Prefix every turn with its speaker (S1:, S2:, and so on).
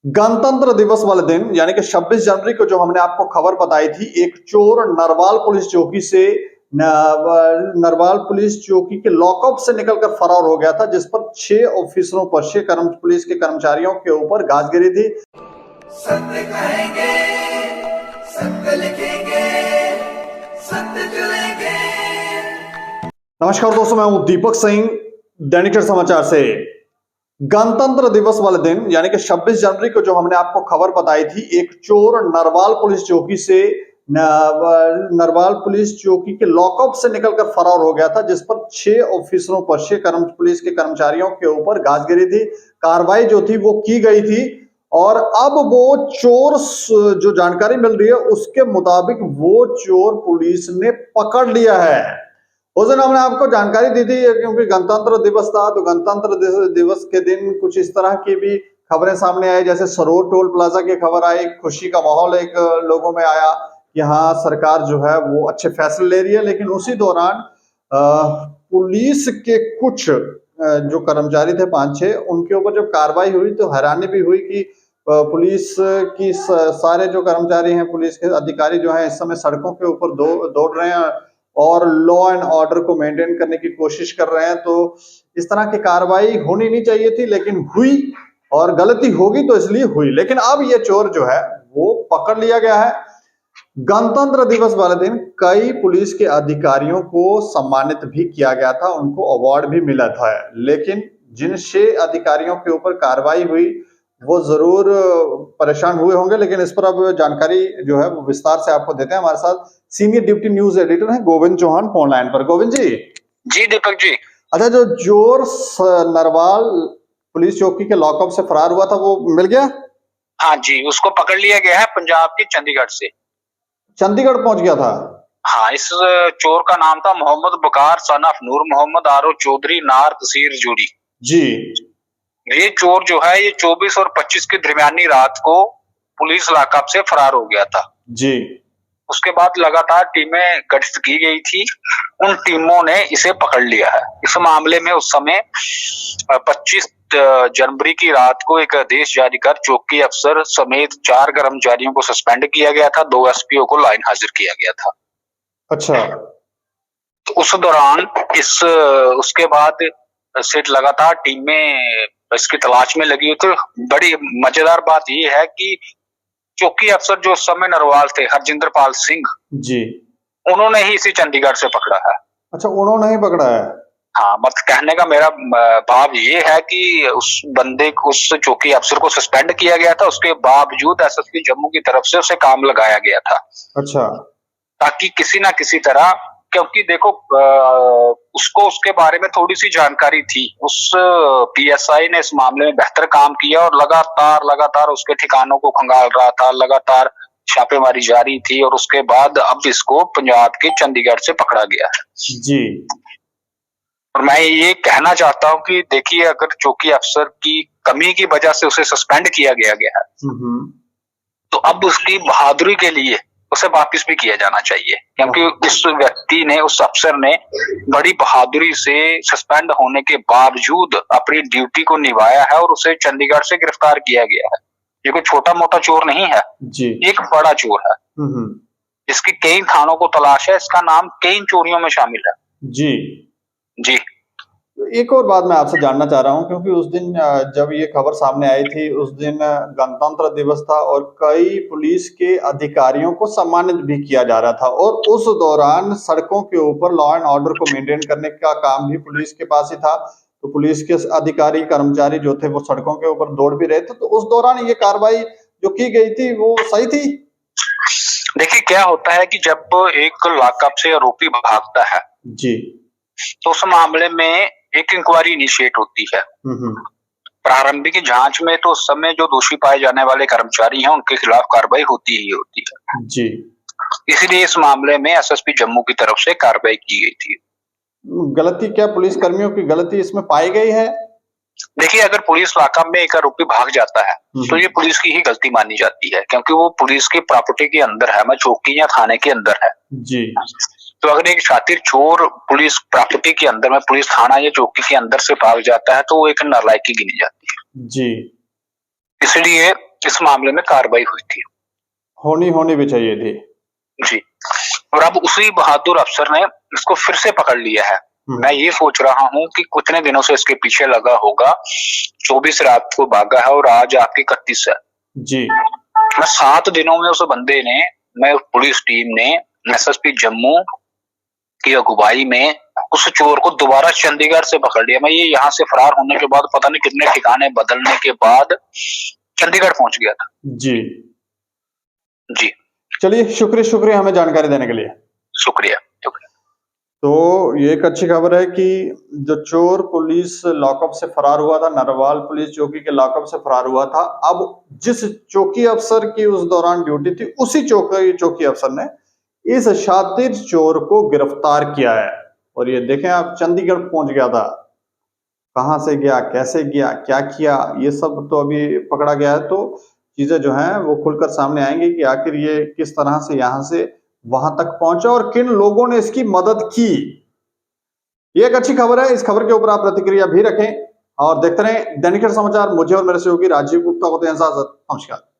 S1: गणतंत्र दिवस वाले दिन यानी कि 26 जनवरी को जो हमने आपको खबर बताई थी, एक चोर नरवाल पुलिस चौकी के लॉकअप से निकलकर फरार हो गया था, जिस पर 6 ऑफिसरों पर पुलिस के कर्मचारियों के ऊपर गाज गिरी थी।
S2: सत्य कहेंगे, सत्य लिखेंगे, सत्य चलेंगे।
S1: नमस्कार दोस्तों, मैं हूं दीपक सिंह, दैनिक समाचार से। गणतंत्र दिवस वाले दिन यानी कि 26 जनवरी को जो हमने आपको खबर बताई थी, एक चोर नरवाल पुलिस चौकी के लॉकअप से निकलकर फरार हो गया था, जिस पर 6 ऑफिसरों पर पुलिस के कर्मचारियों के ऊपर गाज गिरी थी। कार्रवाई जो थी वो की गई थी और अब वो चोर, जो जानकारी मिल रही है उसके मुताबिक, वो चोर पुलिस ने पकड़ लिया है। उस दिन हमने आपको जानकारी दी थी क्योंकि गणतंत्र दिवस था, तो गणतंत्र दिवस के दिन कुछ इस तरह की भी खबरें सामने आई, जैसे सरोर टोल प्लाजा की खबर आई, खुशी का माहौल एक लोगों में आया कि हाँ, सरकार जो है वो अच्छे फैसले ले रही है। लेकिन उसी दौरान पुलिस के कुछ जो कर्मचारी थे 5-6, उनके ऊपर जब कार्रवाई हुई तो हैरानी भी हुई कि पुलिस की सारे जो कर्मचारी हैं, पुलिस के अधिकारी जो हैं, इस समय सड़कों के ऊपर दौड़ रहे हैं और लॉ एंड ऑर्डर को मेंटेन करने की कोशिश कर रहे हैं। तो इस तरह की कार्रवाई होनी नहीं चाहिए थी, लेकिन हुई, और गलती होगी तो इसलिए हुई। लेकिन अब ये चोर जो है वो पकड़ लिया गया है। गणतंत्र दिवस वाले दिन कई पुलिस के अधिकारियों को सम्मानित भी किया गया था, उनको अवार्ड भी मिला था। लेकिन जिन 6 अधिकारियों के ऊपर कार्रवाई हुई वो जरूर परेशान हुए होंगे, लेकिन इस पर अब जानकारी जो है वो विस्तार से आपको देते हैं। हमारे साथ सीनियर डिप्टी न्यूज एडिटर हैं गोविंद चौहान फोन लाइन पर। गोविंद जी।
S3: जी दीपक जी।
S1: अच्छा, जो चोर नरवाल पुलिस चौकी के लॉकअप से फरार हुआ था वो मिल गया?
S3: हाँ जी, उसको पकड़ लिया गया है पंजाब के चंडीगढ़ से।
S1: चंडीगढ़ पहुंच गया था?
S3: हाँ, इस चोर का नाम था मोहम्मद बकार सन ऑफ नूर मोहम्मद आरो चौधरी नार तहसीर जूरी
S1: जी।
S3: ये चोर जो है ये 24 और 25 के दरमियानी रात को पुलिस लॉकअप से फरार हो गया था
S1: जी।
S3: उसके बाद लगातार टीमें गठित की गई थी, उन टीमों ने इसे पकड़ लिया है। इस मामले में उस समय 25 जनवरी की रात को एक आदेश जारी कर चौकी अफसर समेत 4 कर्मचारियों को सस्पेंड किया गया था, 2 एसपीओ को लाइन हाजिर किया गया था।
S1: अच्छा।
S3: तो उस दौरान उसके बाद से लगातार टीमें इसकी तलाश में लगी। तो बड़ी मजेदार बात यह है कि चौकी अफसर जो उस समय नरवाल थे, हरजिंदर पाल सिंह जी, उन्होंने ही इसे चंडीगढ़ से पकड़ा है।
S1: अच्छा, उन्होंने ही पकड़ा है?
S3: हाँ, मत कहने का मेरा भाव ये है कि उस चौकी अफसर को सस्पेंड किया गया था, उसके बावजूद एसएसपी जम्मू की तरफ से उसे काम लगाया गया था।
S1: अच्छा।
S3: ताकि किसी ना किसी तरह, क्योंकि देखो उसको उसके बारे में थोड़ी सी जानकारी थी, उस पीएसआई ने इस मामले में बेहतर काम किया और लगातार उसके ठिकानों को खंगाल रहा था, लगातार छापेमारी जारी थी, और उसके बाद अब इसको पंजाब के चंडीगढ़ से पकड़ा गया है
S1: जी।
S3: और मैं ये कहना चाहता हूं कि देखिए, अगर चौकी अफसर की कमी की वजह से उसे सस्पेंड किया गया है, तो अब उसकी बहादुरी के लिए उसे वापस भी किया जाना चाहिए, क्योंकि उस व्यक्ति ने, उस अफसर ने बड़ी बहादुरी से सस्पेंड होने के बावजूद अपनी ड्यूटी को निभाया है और उसे चंडीगढ़ से गिरफ्तार किया गया है। ये कोई छोटा मोटा चोर नहीं है जी, एक बड़ा चोर है। इसकी कई थानों को तलाश है, इसका नाम कई चोरियों में शामिल है
S1: जी।
S3: जी।
S1: एक और बात मैं आपसे जानना चाह रहा हूं, क्योंकि उस दिन जब ये खबर सामने आई थी, उस दिन गणतंत्र दिवस था और कई पुलिस के अधिकारियों को सम्मानित भी किया जा रहा था, और उस दौरान सड़कों के ऊपर लॉ एंड ऑर्डर को मेंटेन करने का काम भी पुलिस के पास ही था। तो पुलिस के अधिकारी कर्मचारी जो थे वो सड़कों के ऊपर दौड़ भी रहे थे। तो उस दौरान ये कार्रवाई जो की गई थी वो सही थी?
S3: देखिए, क्या होता है कि जब एक लॉकअप से आरोपी भागता है
S1: जी,
S3: तो उस मामले में एक इंक्वायरी इनिशिएट होती है। प्रारंभिक जांच में तो उस समय जो दोषी पाए जाने वाले कर्मचारी हैं उनके खिलाफ कार्रवाई होती ही होती है
S1: जी।
S3: इसलिए इस मामले में एसएसपी जम्मू की तरफ से कार्रवाई की गई थी।
S1: गलती, क्या पुलिस कर्मियों की गलती इसमें पाई गई है?
S3: देखिए, अगर पुलिस लॉकअप में एक आरोपी भाग जाता है तो ये पुलिस की ही गलती मानी जाती है, क्योंकि वो पुलिस की प्रॉपर्टी के अंदर है, चौकी या थाने के अंदर है
S1: जी।
S3: तो अगर एक शातिर चोर पुलिस प्रॉपर्टी के अंदर में, पुलिस थाना या चौकी के अंदर से भाग जाता है तो वो एक नालायकी गिनी जाती है
S1: जी।
S3: इसलिए इस मामले में कार्रवाई हुई थी।
S1: होनी भी चाहिए थी।
S3: जी। और अब उसी बहादुर अफसर ने इसको फिर से पकड़ लिया है। मैं ये सोच रहा हूँ कि कितने दिनों से इसके पीछे लगा होगा। 24 रात को भागा है और आज आपकी 31 है
S1: जी।
S3: 7 दिनों में उस बंदे ने, मैं पुलिस टीम ने एसएसपी जम्मू की अगुवाई में उस चोर को दोबारा चंडीगढ़ से पकड़ लिया। मैं ये यहाँ से फरार होने के बाद पता नहीं कितने ठिकाने बदलने के बाद चंडीगढ़ पहुंच गया था।
S1: जी
S3: जी।
S1: चलिए, शुक्रिया हमें जानकारी देने के लिए।
S3: शुक्रिया।
S1: तो ये एक अच्छी खबर है कि जो चोर पुलिस लॉकअप से फरार हुआ था, नरवाल पुलिस चौकी के लॉकअप से फरार हुआ था, अब जिस चौकी अफसर की उस दौरान ड्यूटी थी, उसी चौकी अफसर ने इस शातिर चोर को गिरफ्तार किया है। और ये देखें आप, चंडीगढ़ पहुंच गया था। कहां से गया, कैसे गया, क्या किया, ये सब तो अभी पकड़ा गया है। तो चीजें जो हैं वो खुलकर सामने आएंगी कि आखिर ये किस तरह से यहां से वहां तक पहुंचा और किन लोगों ने इसकी मदद की। ये एक अच्छी खबर है। इस खबर के ऊपर आप प्रतिक्रिया भी रखें और देखते रहें दैनिक समाचार। मुझे और मेरे सहयोगी राजीव गुप्ता को दें इजाजत। नमस्कार।